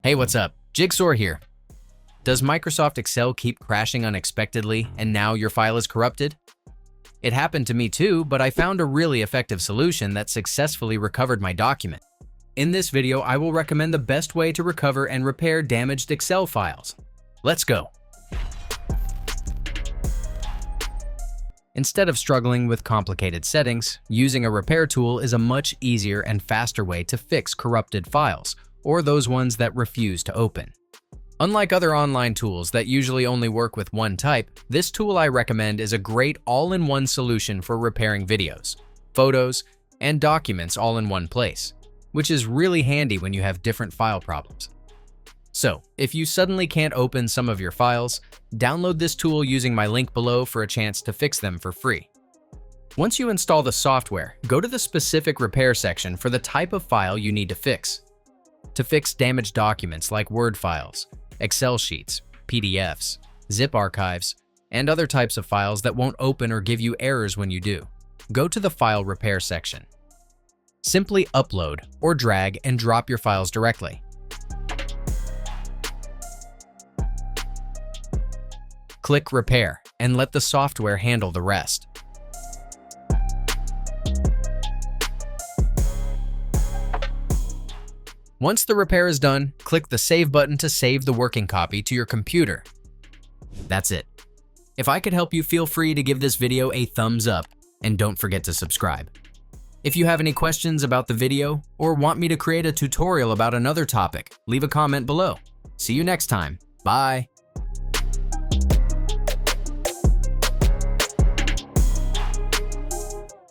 Hey, what's up? Jigxor here. Does Microsoft Excel keep crashing unexpectedly and now your file is corrupted? It happened to me too, but I found a really effective solution that successfully recovered my document. In this video, I will recommend the best way to recover and repair damaged Excel files. Let's go. Instead of struggling with complicated settings, using a repair tool is a much easier and faster way to fix corrupted files, or those ones that refuse to open. Unlike other online tools that usually only work with one type, this tool I recommend is a great all-in-one solution for repairing videos, photos, and documents all in one place, which is really handy when you have different file problems. So, if you suddenly can't open some of your files, download this tool using my link below for a chance to fix them for free. Once you install the software, go to the specific repair section for the type of file you need to fix. To fix damaged documents like Word files, Excel sheets, PDFs, zip archives, and other types of files that won't open or give you errors when you do, go to the File Repair section. Simply upload or drag and drop your files directly. Click Repair and let the software handle the rest. Once the repair is done, click the Save button to save the working copy to your computer. That's it. If I could help you, feel free to give this video a thumbs up and don't forget to subscribe. If you have any questions about the video or want me to create a tutorial about another topic, leave a comment below. See you next time. Bye.